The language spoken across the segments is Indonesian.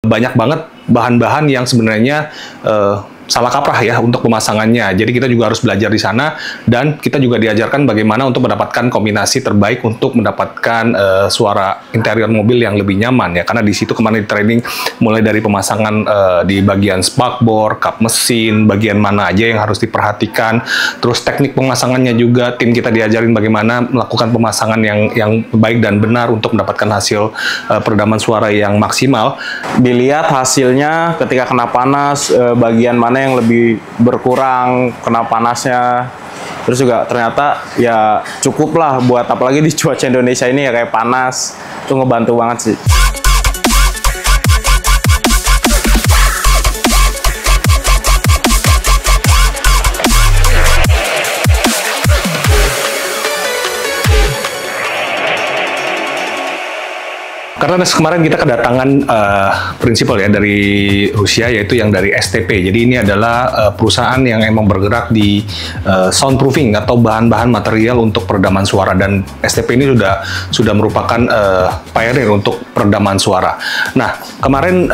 banyak banget bahan-bahan yang sebenarnya salah kaprah ya untuk pemasangannya. Jadi kita juga harus belajar di sana, dan kita juga diajarkan bagaimana untuk mendapatkan kombinasi terbaik untuk mendapatkan suara interior mobil yang lebih nyaman ya. Karena di situ kemarin di training mulai dari pemasangan di bagian spakbor, kap mesin, bagian mana aja yang harus diperhatikan. Terus teknik pemasangannya juga tim kita diajarin bagaimana melakukan pemasangan yang baik dan benar untuk mendapatkan hasil peredaman suara yang maksimal. Dilihat hasilnya ketika kena panas, bagian mana yang lebih berkurang kena panasnya. Terus juga ternyata ya cukup lah buat, apalagi di cuaca Indonesia ini ya kayak panas, itu ngebantu banget sih. Karena kemarin kita kedatangan prinsipal ya dari Rusia, yaitu yang dari STP. Jadi ini adalah perusahaan yang emang bergerak di soundproofing atau bahan-bahan material untuk peredaman suara, dan STP ini sudah merupakan pioneer untuk peredaman suara. Nah, kemarin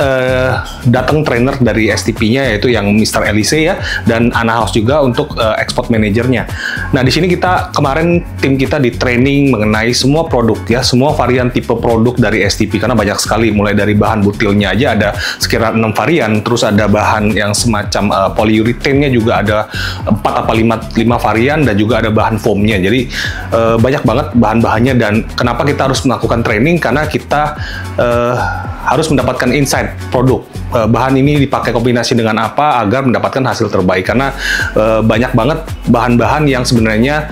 datang trainer dari STP-nya, yaitu yang Mr. Elise ya, dan Anna House juga untuk export manajernya. Nah, di sini kemarin tim kita di training mengenai semua produk ya, semua varian tipe produk dari STP, karena banyak sekali, mulai dari bahan butilnya aja ada sekitar 6 varian, terus ada bahan yang semacam polyurethane-nya juga ada 4 apa 5 varian, dan juga ada bahan foamnya. Jadi banyak banget bahan-bahannya, dan kenapa kita harus melakukan training? Karena kita harus mendapatkan insight produk. Bahan ini dipakai kombinasi dengan apa agar mendapatkan hasil terbaik, karena banyak banget bahan-bahan yang sebenarnya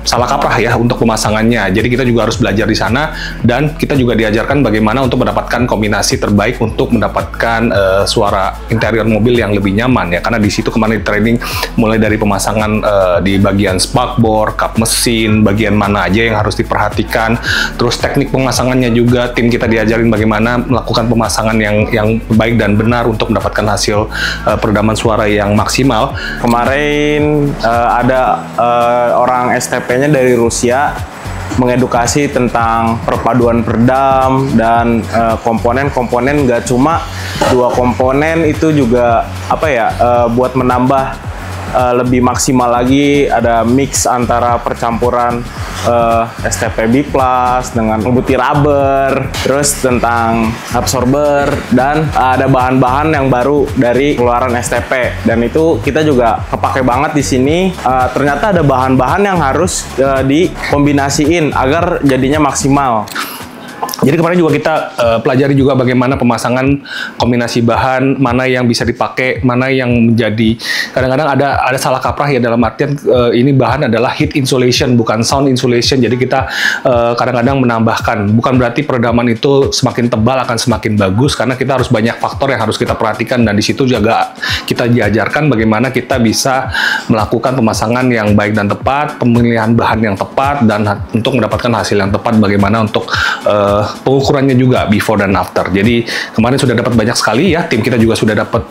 salah kaprah ya untuk pemasangannya. Jadi kita juga harus belajar di sana, dan kita juga diajarkan bagaimana untuk mendapatkan kombinasi terbaik untuk mendapatkan suara interior mobil yang lebih nyaman ya. Karena di situ kemarin di training mulai dari pemasangan di bagian spakbor, kap mesin, bagian mana aja yang harus diperhatikan. Terus teknik pemasangannya juga tim kita diajarin bagaimana melakukan pemasangan yang baik dan benar untuk mendapatkan hasil peredaman suara yang maksimal. Kemarin ada orang STP-nya dari Rusia mengedukasi tentang perpaduan peredam dan komponen-komponen, nggak cuma 2 komponen, itu juga apa ya, buat menambah lebih maksimal lagi, ada mix antara percampuran STP B+ dengan pemutih rubber, terus tentang absorber, dan ada bahan-bahan yang baru dari keluaran STP, dan itu kita juga kepake banget di sini. Ternyata ada bahan-bahan yang harus dikombinasiin agar jadinya maksimal. Jadi kemarin juga kita pelajari juga bagaimana pemasangan kombinasi bahan, mana yang bisa dipakai, mana yang menjadi, kadang-kadang ada salah kaprah ya, dalam artian ini bahan adalah heat insulation bukan sound insulation. Jadi kita kadang-kadang menambahkan, bukan berarti peredaman itu semakin tebal akan semakin bagus, karena kita harus banyak faktor yang harus kita perhatikan, dan di situ juga kita diajarkan bagaimana kita bisa melakukan pemasangan yang baik dan tepat, pemilihan bahan yang tepat, dan untuk mendapatkan hasil yang tepat, bagaimana untuk pengukurannya juga before dan after. Jadi kemarin sudah dapat banyak sekali ya, tim kita juga sudah dapat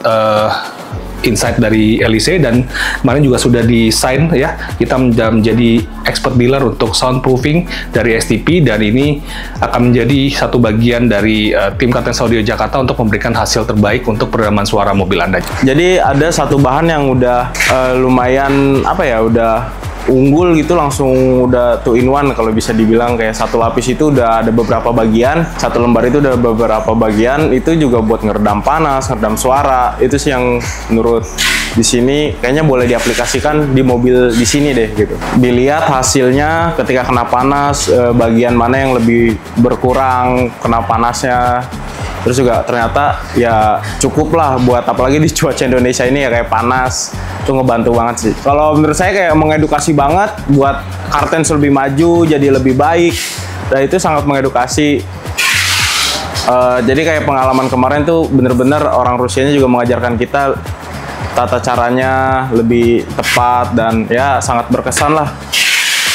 insight dari Elise, dan kemarin juga sudah di-sign ya, kita menjadi expert dealer untuk soundproofing dari STP, dan ini akan menjadi satu bagian dari tim Kartens Audio Jakarta untuk memberikan hasil terbaik untuk peredaman suara mobil Anda. Jadi ada satu bahan yang udah lumayan apa ya, udah unggul gitu, langsung udah 2 in 1 kalau bisa dibilang. Kayak satu lapis itu udah ada beberapa bagian, satu lembar itu udah beberapa bagian, itu juga buat ngeredam panas, ngeredam suara. Itu sih yang menurut di sini kayaknya boleh diaplikasikan di mobil di sini deh gitu. Dilihat hasilnya ketika kena panas, bagian mana yang lebih berkurang kena panasnya. Terus juga ternyata ya cukup lah buat, apalagi di cuaca Indonesia ini ya kayak panas, itu ngebantu banget sih. Kalau menurut saya kayak mengedukasi banget buat Kartens lebih maju, jadi lebih baik, dan itu sangat mengedukasi. Jadi kayak pengalaman kemarin tuh bener-bener orang Rusianya juga mengajarkan kita tata caranya lebih tepat, dan ya sangat berkesan lah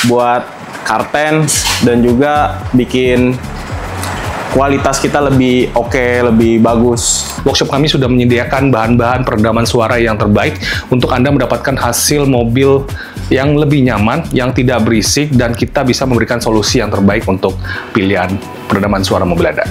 buat Kartens, dan juga bikin kualitas kita lebih oke, lebih bagus. Workshop kami sudah menyediakan bahan-bahan peredaman suara yang terbaik untuk Anda mendapatkan hasil mobil yang lebih nyaman, yang tidak berisik, dan kita bisa memberikan solusi yang terbaik untuk pilihan peredaman suara mobil Anda.